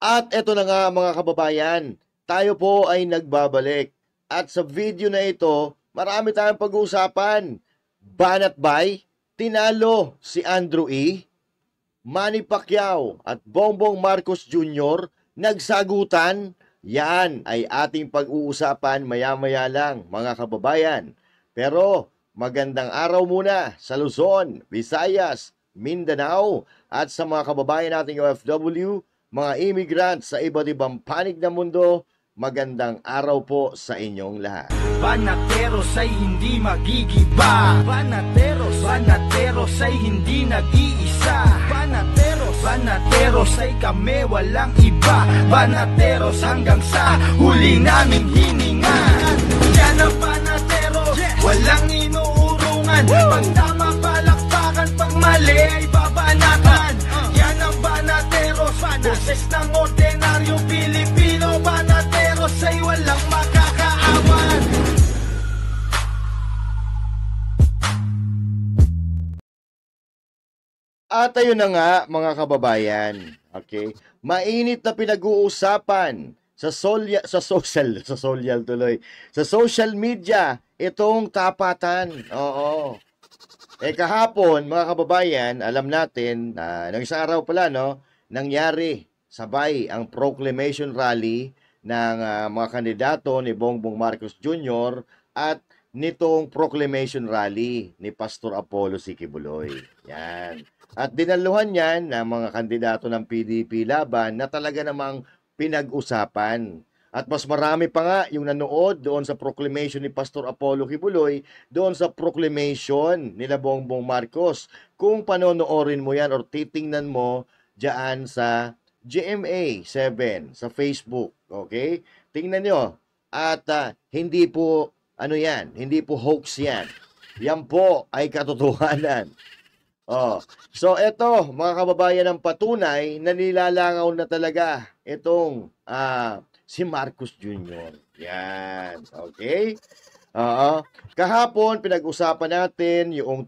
At eto na nga mga kababayan, tayo po ay nagbabalik. At sa video na ito, marami tayong pag-uusapan. Banat Bay, tinalo si Andrew E. Manny Pacquiao at Bongbong Marcos Jr. nagsagutan. Yan ay ating pag-uusapan maya-maya lang mga kababayan. Pero magandang araw muna sa Luzon, Visayas, Mindanao at sa mga kababayan nating OFW, mga immigrants sa iba't ibang panig ng mundo. Magandang araw po sa inyong lahat. Banateros ay hindi magigiba. Banateros ay hindi nag-iisa. Banateros ay kami walang iba. Banateros hanggang sa huli naming hininga. Yan ang banateros, walang inuurungan. Pag tama palakpakan, pag mali ay babanatan. Yan ang banateros, boses ng ordinaryong Pilipino. Banateros ay walang makakaawan. At ayun na nga mga kababayan, okay? Mainit na pinag-uusapan sa social media itong tapatan. Oo. Kahapon mga kababayan, alam natin na ng isang araw pala nangyari sabay ang proclamation rally ng mga kandidato ni Bongbong Marcos Jr. at nitong proclamation rally ni Pastor Apollo C. Quiboloy. Yan. At dinaluhan yan ng mga kandidato ng PDP laban na talaga namang pinag-usapan. At mas marami pa nga yung nanood doon sa proclamation ni Pastor Apollo Quiboloy, doon sa proclamation nila Bongbong Marcos. Kung panonoorin mo yan or titingnan mo dyan sa GMA 7 sa Facebook, okay? Tingnan nyo. At hindi po, hindi po hoax yan. Yan po ay katotohanan. So eto mga kababayan, ang patunay na nilalangaw na talaga itong si Marcos Jr. Yan, okay? Kahapon pinag-usapan natin yung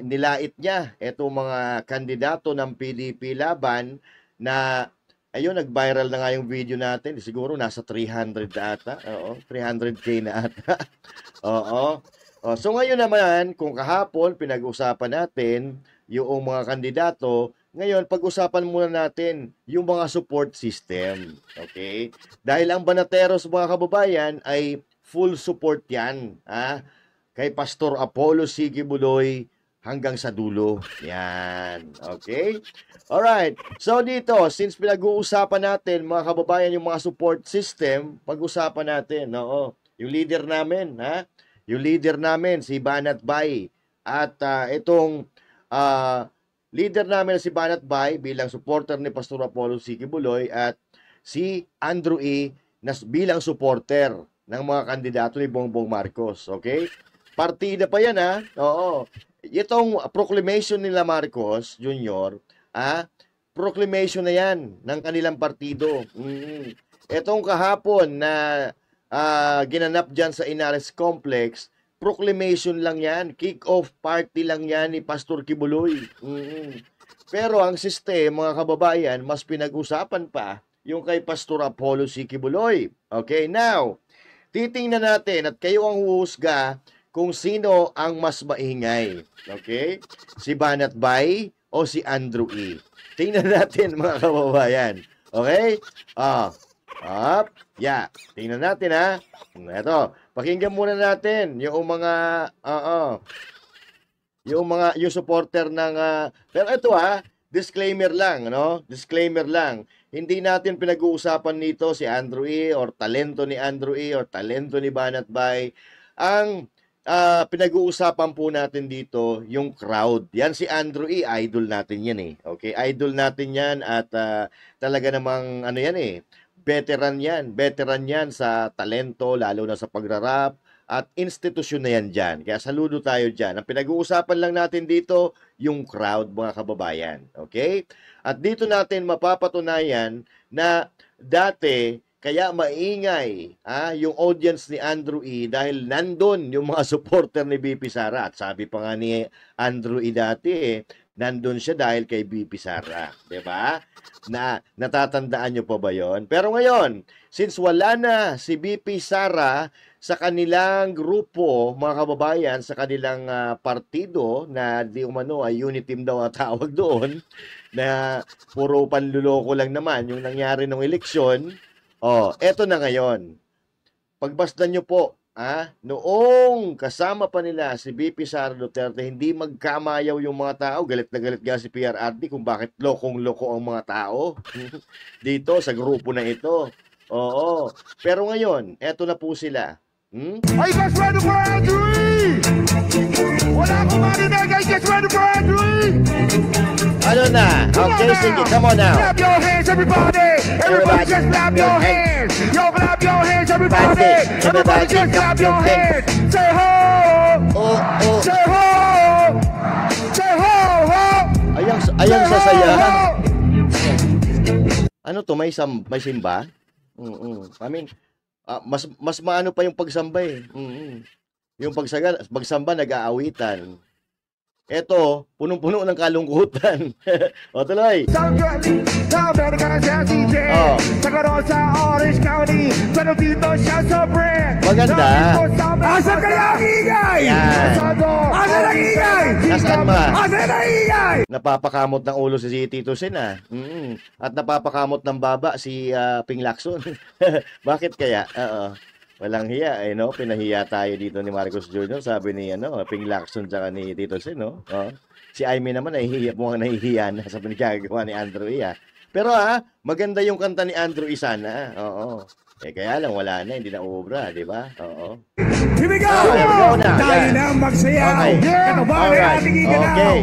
nilait niya itong mga kandidato ng PDP laban na ayun, nag-viral na nga yung video natin. Siguro nasa 300 na ata. 300K na ata. So ngayon naman, kung kahapon pinag-usapan natin yung mga kandidato, ngayon pag-usapan muna natin yung mga support system. Okay? Dahil ang Banateros mga kababayan ay full support yan. Kay Pastor Apollo C. Quiboloy hanggang sa dulo. Yan. Okay? Alright. So dito, since pinag-uusapan natin mga kababayan yung mga support system, pag-usapan natin, yung leader namin, yung leader namin, si Banat Bay. At itong leader namin si Banat Bay bilang supporter ni Pastor Apollo C. Quiboloy at si Andrew E. bilang supporter ng mga kandidato ni Bongbong Marcos. Okay? Partida pa yan, Oo. Itong proclamation nila Marcos Jr., proclamation na yan ng kanilang partido. Itong kahapon na ginanap dyan sa Inares Complex, proclamation lang yan, kick-off party lang yan ni Pastor Quiboloy. Pero ang system, mga kababayan, mas pinag-usapan pa yung kay Pastor Apollo C. Quiboloy. Okay, now, titingnan natin at kayo ang huhusga kung sino ang mas maingay. Okay? Si Banat Bay o si Andrew E. Tingnan natin mga kababayan. Okay? Tingnan natin Ito, pakinggan muna natin yung mga yung supporter ng pero ito disclaimer lang, Disclaimer lang. Hindi natin pinag-uusapan nito si Andrew E. or talento ni Andrew E. or talento ni Banat Bay. Ang pinag-uusapan po natin dito yung crowd. Yan si Andrew E. Idol natin yan Okay? Idol natin yan at talaga namang veteran yan sa talento, lalo na sa pagrarap at institusyon na yan dyan. Kaya saludo tayo dyan. Ang pinag-uusapan lang natin dito, yung crowd, mga kababayan. Okay? At dito natin mapapatunayan na dati, kaya maingay yung audience ni Andrew E. dahil nandun yung mga supporter ni BP Sara. At sabi pa nga ni Andrew E. dati nandun siya dahil kay BP Sara. Diba? Natatandaan nyo pa ba yon? Pero ngayon, since wala na si BP Sara sa kanilang grupo, mga kababayan, sa kanilang partido na di umano ay unit team daw ang tawag doon, na puro panluloko lang naman yung nangyari ng eleksyon, eto na ngayon. Pagbasdan nyo po, noong kasama pa nila si BP Sara Duterte, hindi magkamayaw yung mga tao. Galit na galit nga si PRRD kung bakit lokong-loko ang mga tao dito sa grupo na ito. Oo. Pero ngayon, eto na po sila. Are you guys ready for entry? Wala akong marinig. Are you guys ready for entry? Ano na? Okay, sige. Come on now. Clap your hands, everybody. Everybody just clap your hands. Yo, clap your hands, everybody. Everybody just clap your hands. Say ho. Say ho. Say ho, ho. Ayang sasaya. Ano to? May simba? I mean, mas maano pa yung pagsamba eh. Yung pagsamba nag-aawitan. Eto, punong-puno ng kalungkutan. O, tuloy. Maganda. Asa kaya ang ingay? Asa ang ingay? Nasaan ba? Asa ang ingay? Napapakamot ng ulo si Tito Sen, At napapakamot ng baba si Ping Lacson. Bakit kaya? Walang hiya, no? Pinahiya tayo dito ni Marcos Jr. Sabi ni, Ping Lacson tsaka ni Tito Sen, no? Si Aimee naman, mukhang nahihiya na sa pinagagawa ni Andrew Ia. Pero, maganda yung kanta ni Andrew Isana. Oo. Kaya lang, wala na, hindi na uubra, di ba? Oo. Here we go! Tayo na magsayaw! Katabahan ang ating iganaw!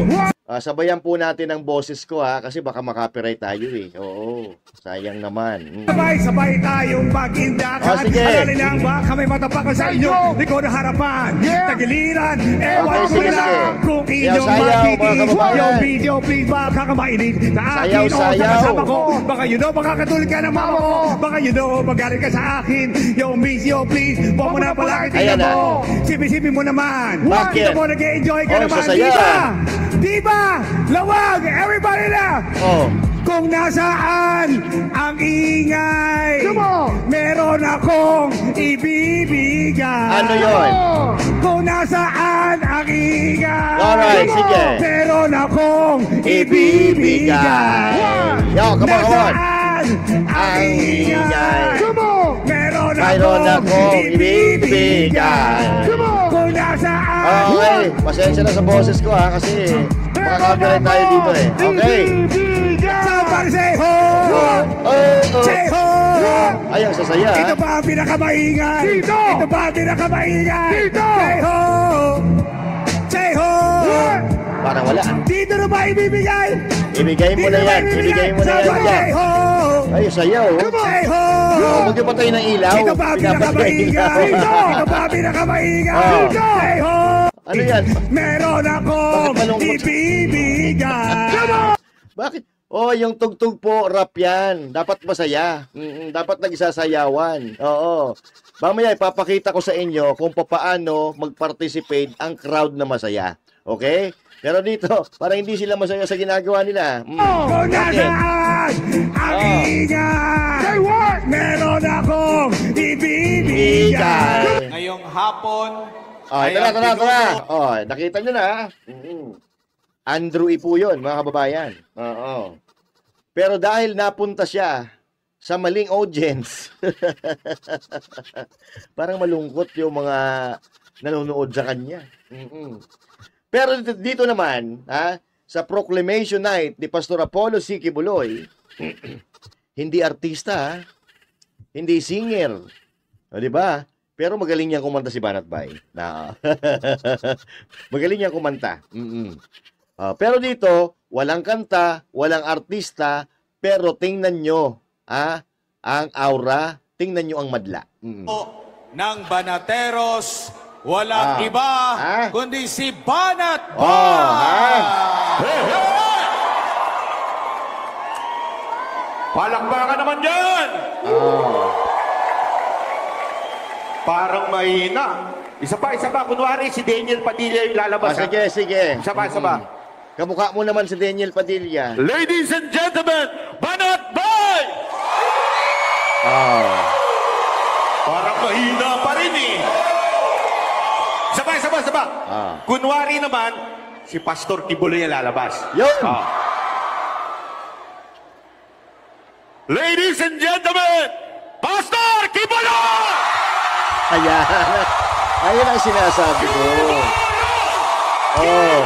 Sabayan po natin ang boses ko kasi baka makapiright tayo eh. Oo, sayang naman. Sabay-sabay tayong magindakan. Sige. Alala lang baka may matapakan sa inyo. Likod na harapan, tagiliran. Ewan ko sige, lang sige. kung inyong Sayaw, mga makikinig. kababayan. Yung video please baka mainig. Sa akin Sayaw, o sa sayaw. kasama ko. Baka yun o makakatulog ka ng mama ko. Baka yun o magaling ka sa akin. Yung video please, huwag mo na palagi tingnan mo. Sipi-sipi mo naman. Bakit? Kita mo nag-enjoy ka naman. sasaya. Diba? Lawag! Everybody na! Kung nasaan ang ingay, meron akong ibibigay. Ano yun? Kung nasaan ang ingay, Alright, sige. meron akong ibibigay. Yo, come on. Nasaan ang ingay, meron akong ibibigay. Kung nasaan. Okay, pasensya na sa boses ko kasi makaka-copyright tayo dito eh. Okay. Somebody say ho! Say ho! Ayang sasaya. Ito ba ang pinakamaingay? Ito ba ang pinakamaingay? Say ho! Say ho! Parang wala. Dito na ba ibibigay? Ibigay mo na yan. Ibigay mo na yan. Say ho! Ay, sayaw. Say ho! Huwag yung patay ng ilaw. Ito ba ang pinakamaingay? Ito ba ang pinakamaingay? Say ho! Ano yan? Meron akong ibibigay. Bakit? Yung tugtog po, rap yan. Dapat masaya. Dapat nagsasayawan. Oo. Mamaya, ipapakita ko sa inyo kung paano mag-participate ang crowd na masaya. Okay? Pero dito, parang hindi sila masaya sa ginagawa nila. Kung nasaan ang ingay, say what? Meron akong ibibigay. Ngayong hapon, Tara. Nakita nyo na. Andrew Ipo yun, mga kababayan. Oo. Pero dahil napunta siya sa maling audience, parang malungkot yung mga nanonood sa kanya. Pero dito naman, sa Proclamation Night ni Pastor Apollo C. Kibuloy, hindi artista, hindi singer. O, di ba? Pero magaling niyang kumanta si Banat Bay. Magaling niyang kumanta. Pero dito, walang kanta, walang artista, pero tingnan nyo, ang aura, tingnan nyo ang madla. ng Banateros, walang iba, kundi si Banat Bay! Hey, hey! Palakpakan naman dyan! Parang mahina. Isa pa. Kunwari, si Daniel Padilla yung lalabas. Sige. Isa pa. Kamukha mo naman si Daniel Padilla. Ladies and gentlemen, Banat Bay! Ah. Parang mahina pa rin eh. Sabay. Ah. Kunwari naman, si Pastor Kibuloy ang lalabas. Yun! Ladies and gentlemen, Pastor Kibuloy! Ayan. Ayan ang sinasabi ko. Oh.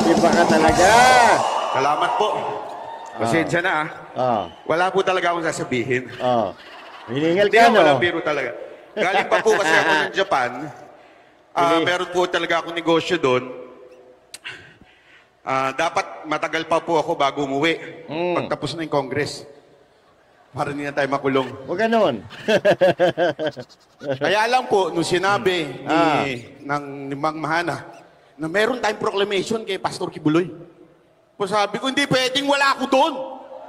Iba ka talaga. Salamat po. Pasensya na Ah. Wala po talaga akong sasabihin. Oh. Hiningal Hindi ka, ako, no? walang biro talaga. Galing pa po kasi ako ng Japan. Meron po talaga akong negosyo doon. Dapat matagal pa po ako bago umuwi. Pagtapos na yung Congress. Para hindi na tayo makulong. Huwag ganon. Kaya lang po, nung sinabi ni Mang Mahana na meron tayong proclamation kay Pastor Kibuloy. Po sabi ko, hindi pwedeng wala ako doon.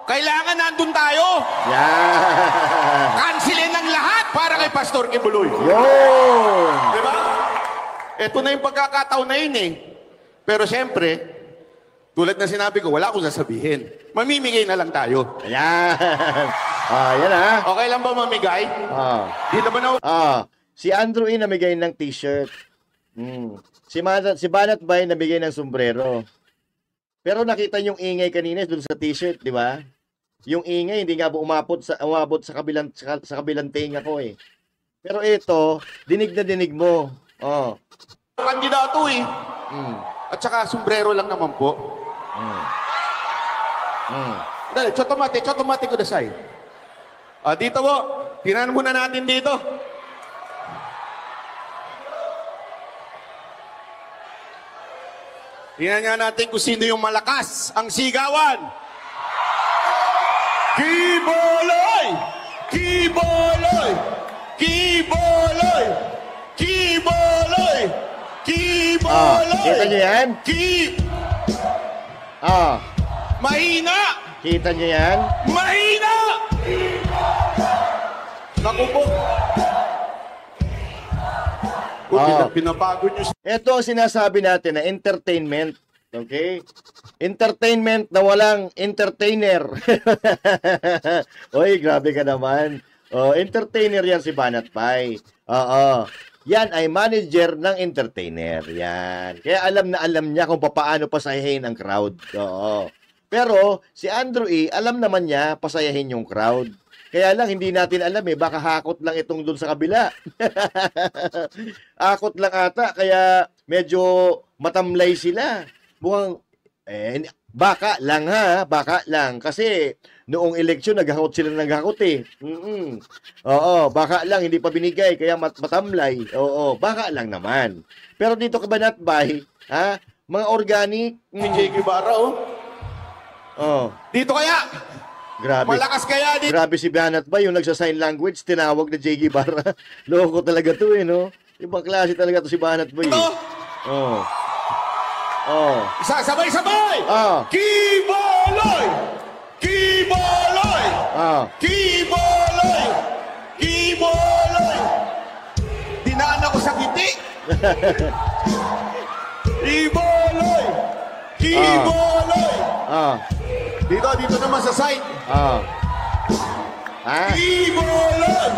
Kailangan nandun tayo. Yan. Cancelin ng lahat para kay Pastor Kibuloy. Yun. Diba? Ito na yung pagkakataon na yun eh. Pero siyempre, tulad na sinabi ko, wala akong sasabihin. Mamimigay na lang tayo. Ayan. Yan ha. Okay lang ba mamigay? Di naman ako... Si Andrew E. namigay ng t-shirt. Si Banat Bay namigay ng sombrero. Pero nakita yung ingay kanina dun sa t-shirt, di ba? Yung ingay hindi nga umabot sa kabilang tinga ko eh. Pero ito, dinig na dinig mo. Kandidato eh. At saka sombrero lang naman po. Dali, chotomate ko dasay. Dito po, tinanan muna natin dito. Tingnan nga natin kung sino yung malakas ang sigawan. Kibuloy! Kibuloy! Kibuloy! Kibuloy! Kibuloy! Kita nyo yan? Mahina! Kita nyo yan? Mahina! Naku po. Pinabago nyo. Ito ang sinasabi natin na entertainment. Okay? Entertainment na walang entertainer. Oy, grabe ka naman. Entertainer yan si Banat Bay. Yan ay manager ng entertainer. Yan. Kaya alam niya kung paano pasayahin ang crowd. Pero si Andrew E., alam naman niya pasayahin yung crowd. Kaya lang, hindi natin alam eh. Baka hakot lang itong dun sa kabila. Hakot lang ata. Kaya medyo matamlay sila. Mukhang, baka lang ha. Baka lang. Kasi noong eleksyon, naghakot sila ng naghakot eh. Baka lang. Hindi pa binigay. Kaya matamlay. Baka lang naman. Pero dito ka Banat Bay, mga organic. Ni J. Guevara, Dito kaya. Grabe. Malakas kaya dito. Grabe si Banat Bay, yung nagsa-sign language, tinawag na J. Guevara. Loko talaga to eh, no? Ibang klase talaga to si Banat Bay. Ito. Sabay-sabay. Kibuloy! Kibuloy! Kibuloy! Kibuloy! Dinaan ako sa ngiti. Kibuloy! Kibuloy! Dito naman sa side. Kibuloy!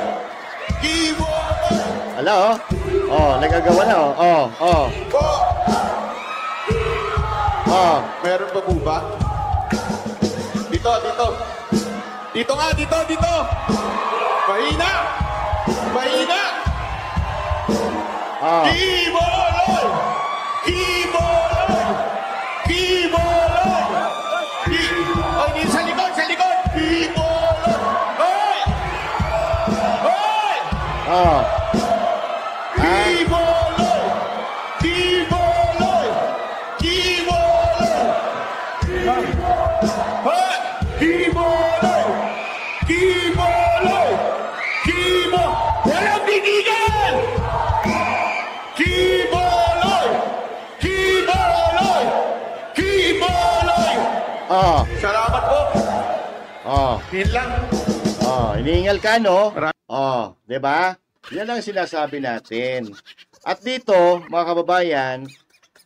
Kibuloy! Ala, nagagawa na, Meron pa po ba? Dito. Dito nga, dito. Mahina! Mahina! Kibuloy! Kibuloy! Kibuloy! Dito sa likod! Kibuloy! Hoy! Hoy! Kibuloy! Kibuloy! Kibuloy! Hoy! Kibuloy! Kibuloy! Walang binigan! Kibuloy! Kibuloy! Kibuloy! Salamat po. Oh. Yun lang. Oh, iniingal ka, no? Oh, 'di ba? Yan ang sinasabi natin. At dito, mga kababayan,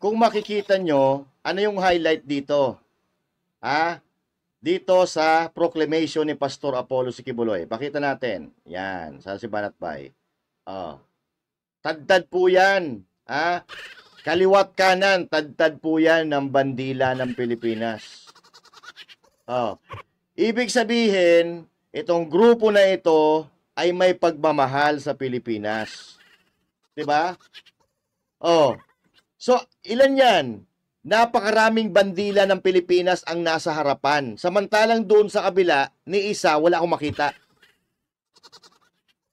kung makikita nyo, ano yung highlight dito? Dito sa proclamation ni Pastor Apollo Sikibuloy. Pakita natin. Yan, sa si Banatbay. Oh. Tadtad po yan. Kaliwat kanan, tadtad po yan ng bandila ng Pilipinas. Oh. Ibig sabihin, itong grupo na ito ay may pagmamahal sa Pilipinas. 'Di ba? Oh. So, ilan 'yan? Napakaraming bandila ng Pilipinas ang nasa harapan. Samantalang doon sa kabila, ni isa wala akong makita.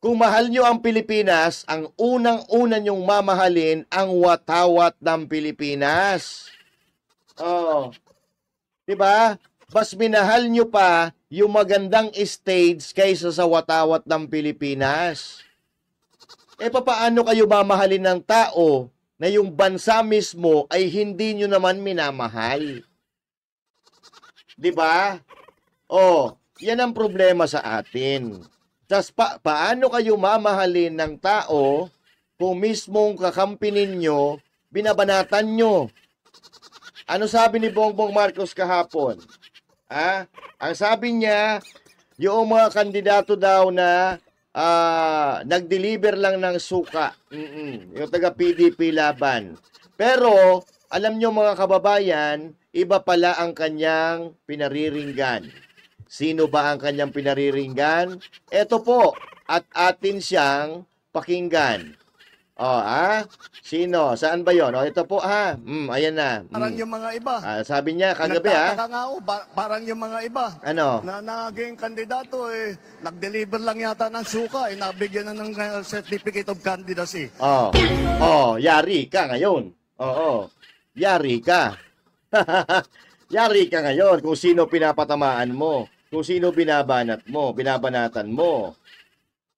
Kung mahal nyo ang Pilipinas, ang unang-una nyong mamahalin ang watawat ng Pilipinas. Oh. 'Di ba? Mas minahal nyo pa yung magandang stage kaysa sa watawat ng Pilipinas. Paano kayo mamahalin ng tao na yung bansa mismo ay hindi nyo naman minamahal? 'Di ba? Oh, yan ang problema sa atin. Tas paano kayo mamahalin ng tao kung mismong kakampi ninyo, binabanatan nyo? Ano sabi ni Bongbong Marcos kahapon? Ang sabi niya, yung mga kandidato daw na nag-deliver lang ng suka. Yung taga PDP laban. Pero, alam nyo mga kababayan, iba pala ang kanyang pinariringgan. Sino ba ang kanyang pinariringgan? Ito po, at atin siyang pakinggan. Sino? Saan ba yon? Ito po ayan na. Parang yung mga iba. Sabi niya kagabi Nagtataka nga ako, parang yung mga iba. Ano? Na naging kandidato nag-deliver lang yata ng suka, nabigyan na ng certificate of candidacy. Yari ka ngayon. Oo. Yari ka. Yari ka ngayon kung sino pinapatamaan mo, kung sino binabanatan mo.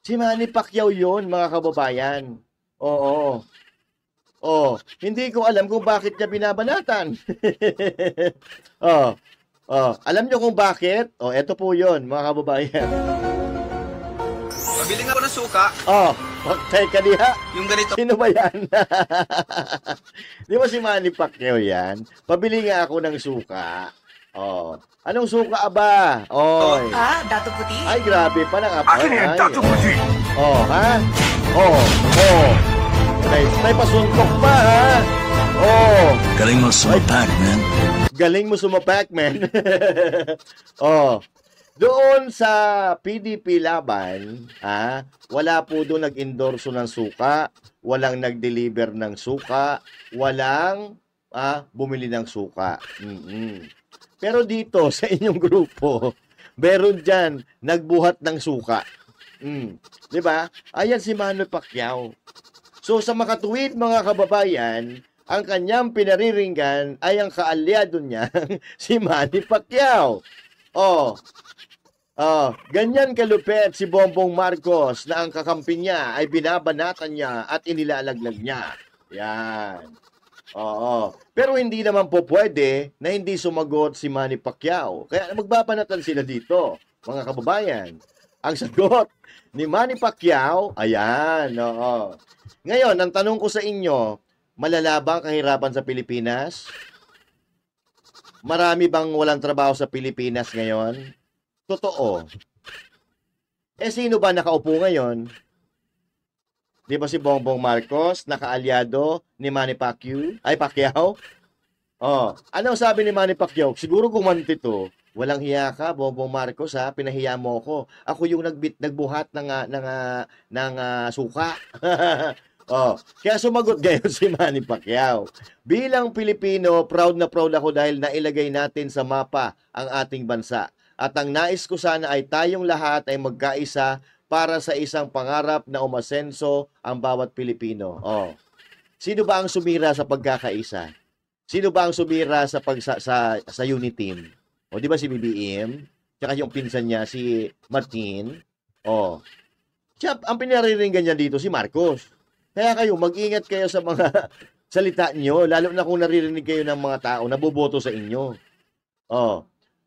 Si Manny Pacquiao yun, mga kababayan. Oo. Hindi ko alam kung bakit niya binabanatan. Alam niyo kung bakit? Eto po 'yon, mga kababayan. Pabili nga ako ng suka. Teka diha. Yung ganito. Sino ba 'yan? Di ba si Manny Pacquiao 'yan? Pabili nga ako ng suka. Anong suka ba? Dato Puti. Ay, grabe pa ng apay. Akin yan, Dato Puti. May pasuntok pa, ha? Galing mo sumapak, man. Galing mo sumapak, man. Doon sa PDP laban, wala po doon nag-endorso ng suka, walang nag-deliver ng suka, walang bumili ng suka. Pero dito, sa inyong grupo, meron dyan nagbuhat ng suka. Di ba? Ayan si Manny Pacquiao. So, sa makatuwid mga kababayan, ang kanyang pinariringgan ay ang kaalyado niya, si Manny Pacquiao. Ganyan kalupet si Bongbong Marcos na ang kakampi niya ay binabanatan niya at inilalaglag niya. Yan. Pero hindi naman po pwede na hindi sumagot si Manny Pacquiao. Kaya magbabanatan sila dito, mga kababayan. Ang sagot ni Manny Pacquiao, ayan, Ngayon, ang tanong ko sa inyo, malalabang kahirapan sa Pilipinas? Marami bang walang trabaho sa Pilipinas ngayon? Totoo. Sino ba nakaupo ngayon? Di ba si Bongbong Marcos, nakaalyado ni Manny Pacquiao? Anong sabi ni Manny Pacquiao? Siguro gumanti to. Walang hiya ka, Bongbong Marcos, pinahiya mo ko. Ako yung nagbuhat ng suka. Kaya sumagot ngayon si Manny Pacquiao. Bilang Pilipino, proud na proud ako dahil nailagay natin sa mapa ang ating bansa. At ang nais ko sana ay tayong lahat ay magkaisa para sa isang pangarap na umasenso ang bawat Pilipino. Sino ba ang sumira sa pagkakaisa? Sino ba ang sumira sa unity team? Di ba si BBM? Tsaka yung pinsan niya, si Martin. Siya, ang pinariringgan niya dito, si Marcos. Kaya kayo, mag-ingat kayo sa mga salita nyo, lalo na kung naririnig kayo ng mga tao na boboto sa inyo.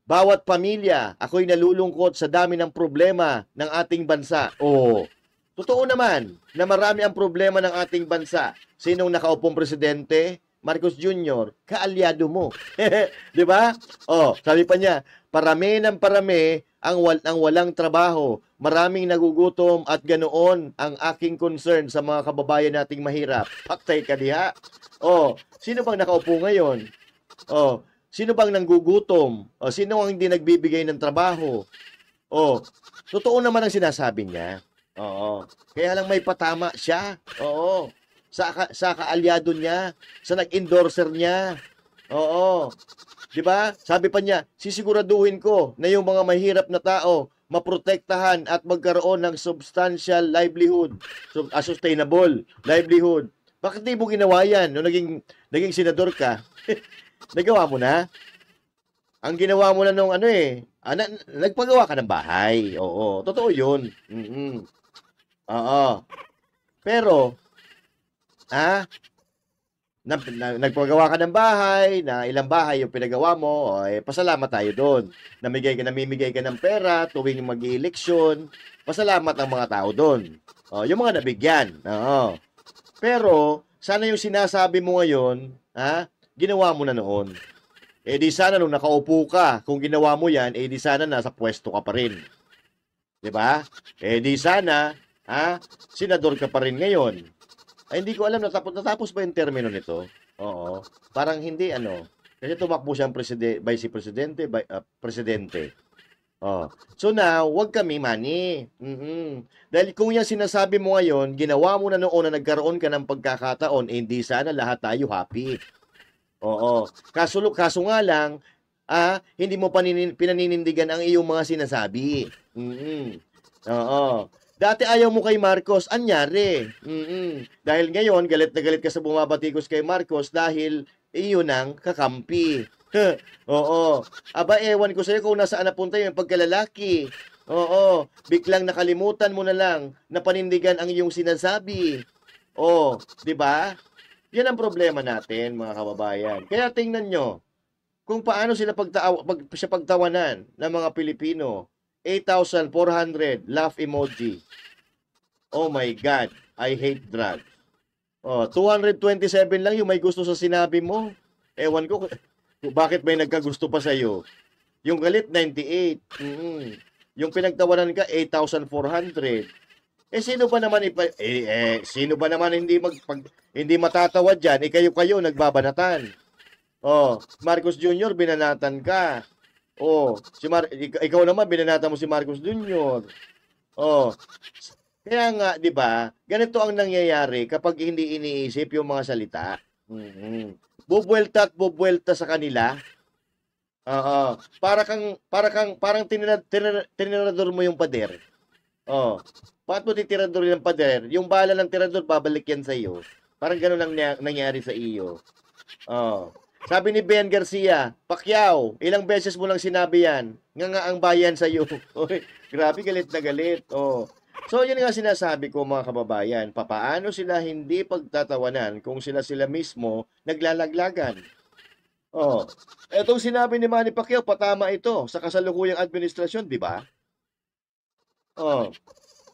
bawat pamilya, ako'y nalulungkot sa dami ng problema ng ating bansa. Oo. Totoo naman na marami ang problema ng ating bansa. Sinong nakaupong presidente? Marcos Jr., kaalyado mo. 'Di ba? Oh, sabi pa niya, parami ng parami ang walang trabaho. Maraming nagugutom at ganoon ang aking concern sa mga kababayan nating mahirap. Paktay ka diha. Oh, sino bang nakaupo ngayon? Oh, sino bang nanggugutom? Oh, sino ang hindi nagbibigay ng trabaho? Oh, totoo naman ang sinasabi niya. Oo. Kaya lang may patama siya. Oo. Sa kaalyado niya, sa nag-endorser niya. Oo. 'Di ba? Sabi pa niya, sisiguraduhin ko na yung mga mahirap na tao maprotektahan at magkaroon ng substantial livelihood, sustainable livelihood. Bakit di mo ginawa yan nung naging senador ka? Nagawa mo na? Ang ginawa mo na nung nagpagawa ka ng bahay. Oo, totoo yun. Oo. Pero, nagpagawa ka ng bahay, na ilang bahay yung pinagawa mo, pasalamat tayo doon. Namimigay ka ng pera tuwing mag-eleksyon, pasalamat ang mga tao doon. Yung mga nabigyan. Oo. Pero, sana yung sinasabi mo ngayon, ginawa mo na noon. Di sana nung nakaupo ka, kung ginawa mo yan, di sana nasa pwesto ka pa rin. 'Di ba? Di sana, senador ka pa rin ngayon. Ay, hindi ko alam, natapos ba yung termino nito? Oo. Parang hindi, kasi tumakbo siyang vice presidente, presidente. Oh. So now, wag kami mani. Dahil kung yan sinasabi mo ngayon, ginawa mo na noon na nagkaroon ka ng pagkakataon, hindi sana lahat tayo happy. Oo. Kaso nga lang, hindi mo pinaninindigan ang iyong mga sinasabi. Oo. Dati ayaw mo kay Marcos, anyari. Dahil ngayon, galit na galit ka sa bumabatikos kay Marcos dahil iyon ang kakampi. Oo. Aba, ewan ko sa'yo kung nasaan napunta yung pagkalalaki. Oo. Biglang nakalimutan mo na lang na panindigan ang iyong sinasabi. Oh, 'di ba? Yan ang problema natin, mga kababayan. Kaya tingnan nyo, kung paano sila pagtawanan ng mga Pilipino. 8,400 laugh emoji. Oh my God, I hate drugs. 227 lang yung may gusto sa sinabi mo. Ewan ko bakit may nagkagusto pa sa'yo. Yung galit, 98. Yung pinagtawanan ka, 8,400. Sino ba naman sino ba naman hindi matatawa diyan? Kayo nagbabanatan. Marcos Jr. binanatan ka. Ikaw naman binanatan mo si Marcos Jr. Kaya nga, 'di ba? Ganito ang nangyayari kapag hindi iniisip yung mga salita. Bubuelta sa kanila. Parang tinirador mo yung pader. Bakit mo titirador yung pader? Yung bala ng tirador, babalik yan sa iyo. Parang gano'n lang nangyari sa iyo. Sabi ni Ben Garcia, Pacquiao, ilang beses mo lang sinabi yan. Nga ang bayan sa iyo. Grabe, galit na galit. So, yun nga sinasabi ko, mga kababayan. Papaano sila hindi pagtatawanan kung sila mismo naglalaglagan? Etong sinabi ni Manny Pacquiao, patama ito sa kasalukuyang administrasyon, di ba?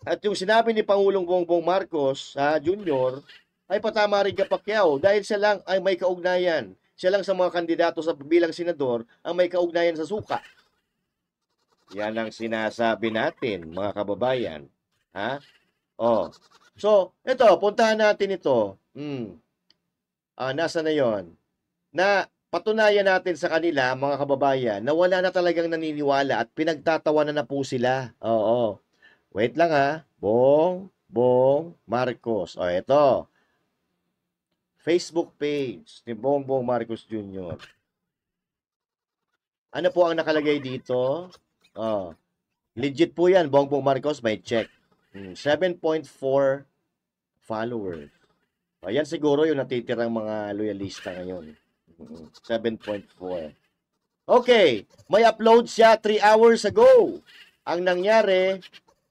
At yung sinabi ni Pangulong Bongbong Marcos Jr. ay patama rin kay Pacquiao dahil siya lang ay may kaugnayan. Siya lang sa mga kandidato sa bilang senador ang may kaugnayan sa suka. Yan ang sinasabi natin, mga kababayan. So, ito, puntahan natin ito. Nasa na yon? Na patunayan natin sa kanila, mga kababayan, na wala na talagang naniniwala at pinagtatawanan na po sila. Wait lang Bongbong Marcos. Ito. Facebook page ni Bongbong Marcos Jr. Ano po ang nakalagay dito? Legit po yan, Bongbong Marcos, may check. 7.4 followers. Yan siguro yung natitirang mga loyalista ngayon. 7.4. Okay, may upload siya 3 hours ago. Ang nangyari,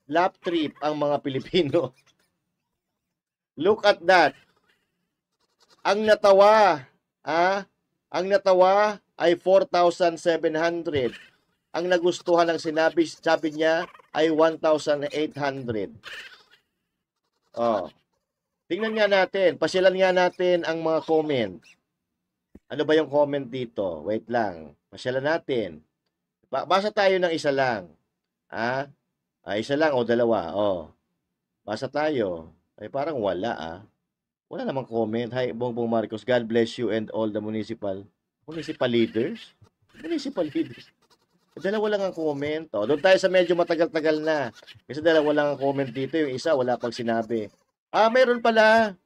lap trip ang mga Pilipino. Look at that. Ang natawa ay 4,700. ang nagustuhan ng sabi niya ay 1,800. Oh. Tingnan nga natin, pasyalan nga natin ang mga comment. Ano ba yung comment dito? Wait lang. Pasyalan natin. Basa tayo ng isa lang. Isa lang o dalawa. Oh. Basa tayo. Ay parang wala Wala namang comment. Hi, Bongbong Marcos. God bless you and all the municipal leaders. Municipal leaders. Dalawa lang ang comment. Oh, doon tayo sa medyo matagal-tagal na. Kasi dalawa lang ang comment dito. Yung isa, wala pang sinabi. Meron pala.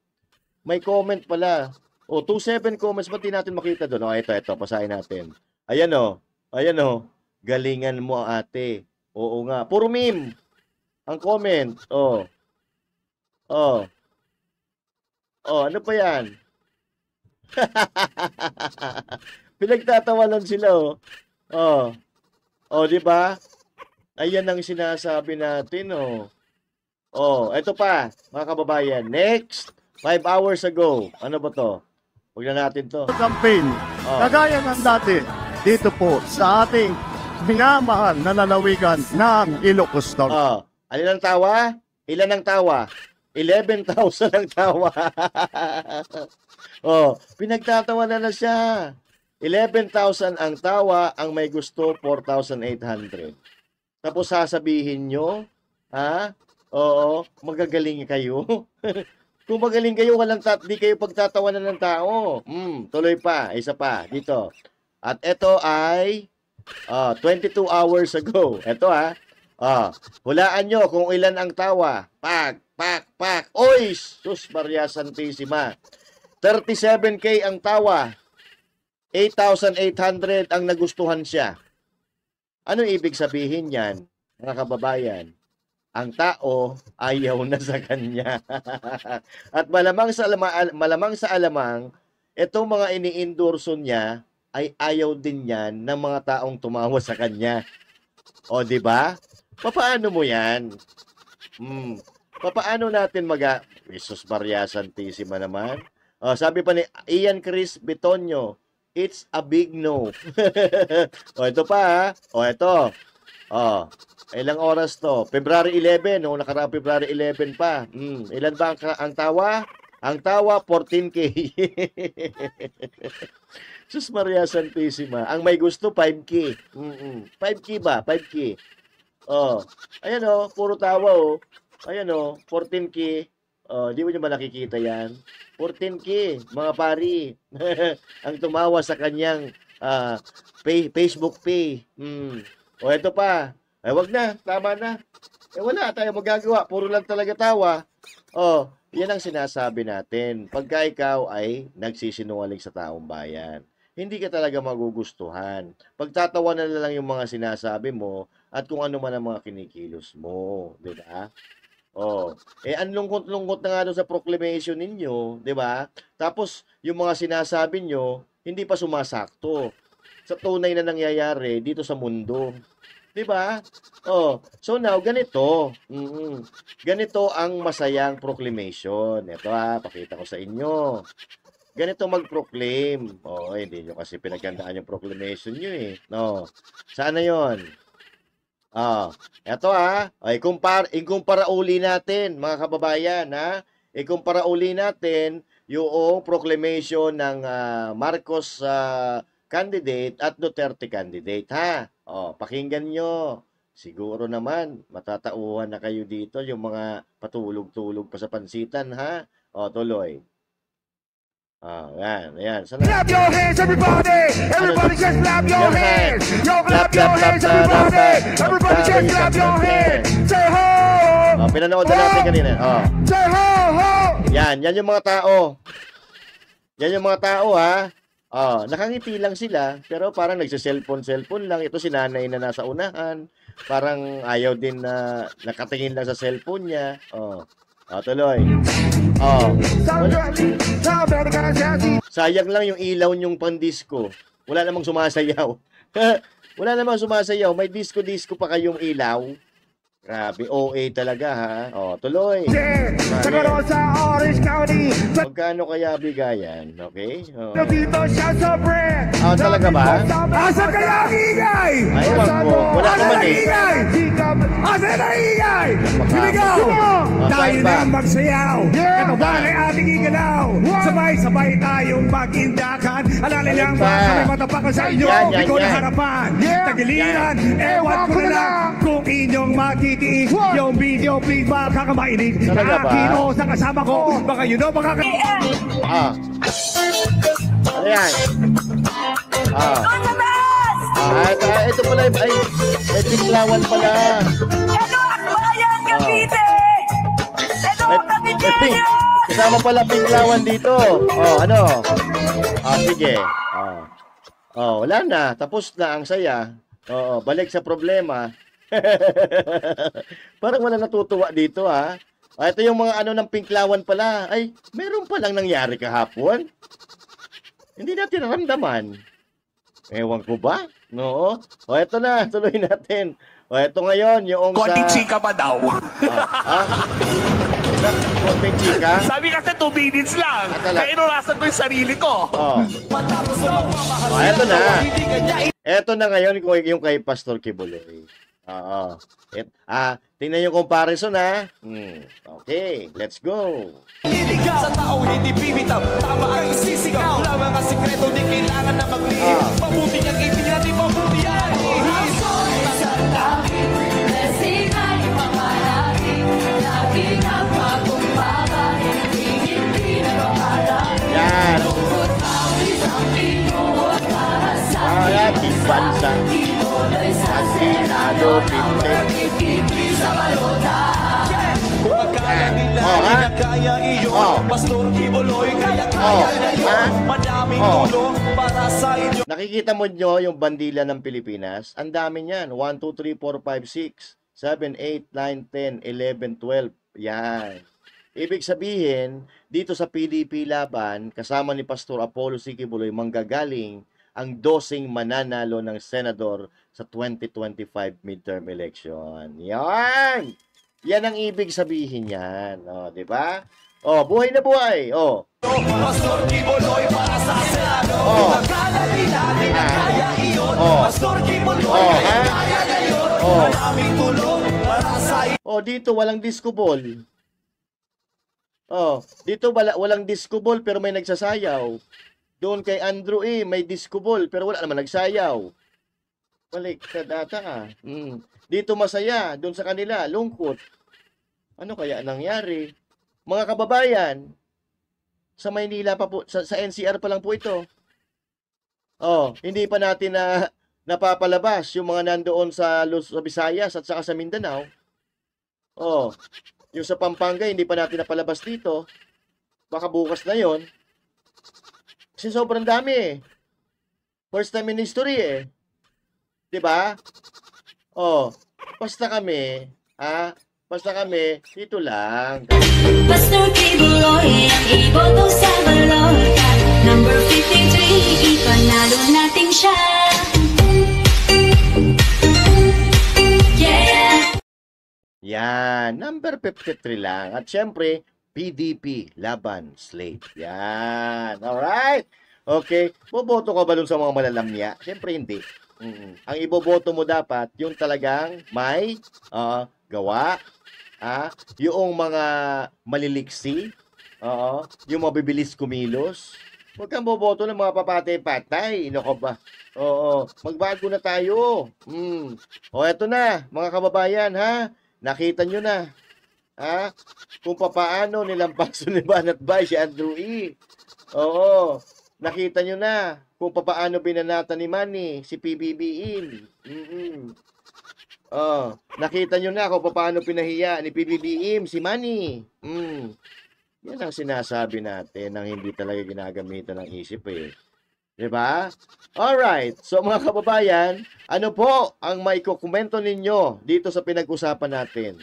May comment pala. 27 comments. Ba't di natin makita doon? Ito. Pasahin natin. Ayan o. Galingan mo, ate. Oo nga. Puro meme. Ang comment. Ano pa yan? Pinagtatawanan sila, di ba? Ayan ang sinasabi natin, ito pa, mga kababayan. Next, 5 hours ago. Ano ba to? Huwag na natin to. Campaign. Kagaya ng dati, dito po sa ating minamahal na lalawigan ng Ilocos Norte. Alin ang tawa? Ilan ang tawa? 11,000 ang tawa. Pinagtatawa na siya. 11,000 ang tawa, ang may gusto 4,800. Tapos sasabihin nyo, magagaling kayo. Kung magaling kayo, di kayo pagtatawanan ng tao. Tuloy pa, isa pa, dito. At ito ay 22 hours ago. Ito hulaan nyo kung ilan ang tawa. Pak. Oy! Sus Maria Santissima. 37K ang tawa. 8,800 ang nagustuhan siya. Ano ibig sabihin yan, mga kababayan? Ang tao ayaw na sa kanya. At malamang sa alamang, itong mga ini-endorso niya ay ayaw din yan ng mga taong tumawa sa kanya. Di ba? Paano mo yan? Paano natin Jesus Maria Santissima naman. Sabi pa ni Ian Chris Bitonio, it's a big no. Ito pa ito. Ilang oras to? February 11, nakaraang February 11 pa. Ilan ba ang tawa? Ang tawa, 14K. Sus Maria Santissima. Ang may gusto, 5K. 5K ba? 5K. Ayan puro tawa Ayan 14K. Di mo nyo ba nakikita yan? 14K, mga pari. Ang tumawa sa kanyang Facebook pay. Ito pa. Wag na, tama na. Wala tayo magagawa. Puro lang talaga tawa. Yan ang sinasabi natin. Pagka ikaw ay nagsisinungaling sa taong bayan, hindi ka talaga magugustuhan. Pagtatawanan na lang yung mga sinasabi mo at kung ano man ang mga kinikilos mo. Diba? Ang lungkot-lungkot na nga doon sa proclamation ninyo, di ba? Tapos, yung mga sinasabi nyo, hindi pa sumasakto sa tunay na nangyayari dito sa mundo. Di ba? So now, ganito. Ganito ang masayang proclamation. Ito pakita ko sa inyo. Ganito mag-proclaim. Hindi nyo kasi pinagandaan yung proclamation nyo Saan na yun? Ito ikumpara uli natin, mga kababayan, ikumpara uli natin yung proclamation ng Marcos candidate at Duterte candidate, pakinggan nyo. Siguro naman, matatauhan na kayo dito yung mga patulog-tulog pa sa pansitan, tuloy. Ayan. Clap your hands, everybody! Everybody just clap your hands! Yo, clap your hands, everybody! Everybody just clap your hands! Say ho! Pinanood na natin kanina. Say ho, ho! Yan yung mga tao. Yan yung mga tao, nakangiti lang sila, pero parang nagsa-cellphone lang. Ito si nanay na nasa unahan. Parang ayaw din na nakatingin lang sa cellphone niya. Tuloy. Sayang lang yung ilaw nyong pang-disco. Wala namang sumasayaw. May disco-disco pa kayong ilaw. Grabe, OA talaga, tuloy. Sa Orange County. Huwag magkano kaya bigayan? Okay? Oh. Dito siya sa bread. Talaga ba? Asa kaya ang ingay? Ay, wag ko. Wala Asa naman ang eh. ingay? Asa na ingay? Sinigaw! Tayo saan ba? na magsayaw. Ito ba ay ating igalaw? Sabay-sabay tayong mag-indakan. Alala lang ba kami matapakan sa inyo? Yan, Ikaw na yan. harapan. Tagiliran, ewan ko na lang kung inyong matitiis. Yung video, please, baka ka mainig. Talaga ba? Akin o sa kasama ko, baka yun o baka ka... Ano yan? Ito pala, ay, may tiklawan pala. Kasama pala tiklawan dito. Ano? Sige. Wala na. Tapos na ang saya. Balik sa problema. Parang wala natutuwa dito, ha? Ito yung mga ano ng pinklawan pala. Ay, meron palang nangyari kahapon. Hindi natin naramdaman. Ewan ko ba? No. Ito na. Tuloy natin. Ito ngayon, yung Konting chika pa daw. Konting chika? Sabi kasi 2 minutes lang. Kaya inurasan ko yung sarili ko. Ito na. Ito na ngayon yung kay Pastor Kibuloy. Tingnan yung comparison, ha? Okay, let's go. Sa taong hindi bibitaw, tama ang isisigaw. Wala mga sikreto, di kailangan na magliit. Mabuti niyang ibigyan, di mabuti yan. Yan. Ating bansa. Asinado, Kung akala nila kaya iyo, Pastor Kibuloy, kaya niyo. Madaming tulong para sa inyo. Nakikita mo nyo yung bandila ng Pilipinas? Ang dami niyan. 1, 2, 3, 4, 5, 6, 7, 8, 9, 10, 11, 12. Yan. Ibig sabihin, dito sa PDP laban, kasama ni Pastor Apollo C. Kibuloy, manggagaling ang 12 mananalo ng senador sa 2025 midterm election. Yan! Yan ang ibig sabihin yan. Di ba? Buhay na buhay. Pastor Kibuloy para sa Senado. Akala nila kaya iyon. Pastor Kibuloy, kaya ngayon. Maraming tulong para sa inyo. Dito walang disco ball. Dito walang disco ball pero may nagsasayaw. Doon kay Andrew may disco ball pero wala naman nagsayaw. Balik sa data. Dito masaya, doon sa kanila lungkot. Ano kaya nangyari? Mga kababayan, sa Maynila pa po, sa NCR pa lang po ito. Hindi pa natin napapalabas yung mga nandoon sa Visayas at saka sa Mindanao. Yung sa Pampanga, hindi pa natin napalabas dito. Baka bukas na yon. Kasi sobrang dami First time in history Diba? Basta kami, dito lang. Pastor Kibuloy, ang iboto sa balota. Number 53, ipanalo natin siya. Yeah! Yan, number 53 lang. At syempre, PDP, laban, slate. Yan, alright. Okay, boboto ka ba dun sa mga malalamya? Syempre hindi. Ang iboboto mo dapat, yung talagang may gawa, yung mga maliliksi, yung mabibilis kumilos. Huwag kang boboto ng mga papatay-patay. Nako ba? Magbago na tayo. Eto na, mga kababayan, ha? Nakita nyo na, kung papaano nilampaso ni Banat Bay si Andrew E. Nakita nyo na kung papaano binanata ni Manny si PBBM. Nakita nyo na kung paano pinahiya ni PBBM si Manny. Yan ang sinasabi natin nang hindi talaga ginagamitan ng isip Diba? Alright. So mga kababayan, ano po ang maikokomento ninyo dito sa pinag-usapan natin?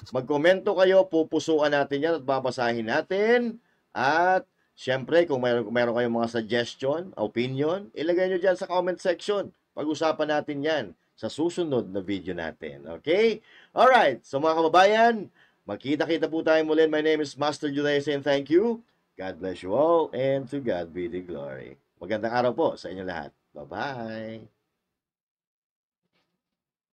Magkomento kayo, pupusuan natin yan at babasahin natin. At syempre, kung mayroon kayong mga suggestion, opinion, ilagay nyo dyan sa comment section. Pag-usapan natin yan sa susunod na video natin. Okay? Alright. So mga kababayan, magkita-kita po tayo muli. My name is Master Juday saying thank you. God bless you all and to God be the glory. Magandang araw po sa inyo lahat. Bye-bye.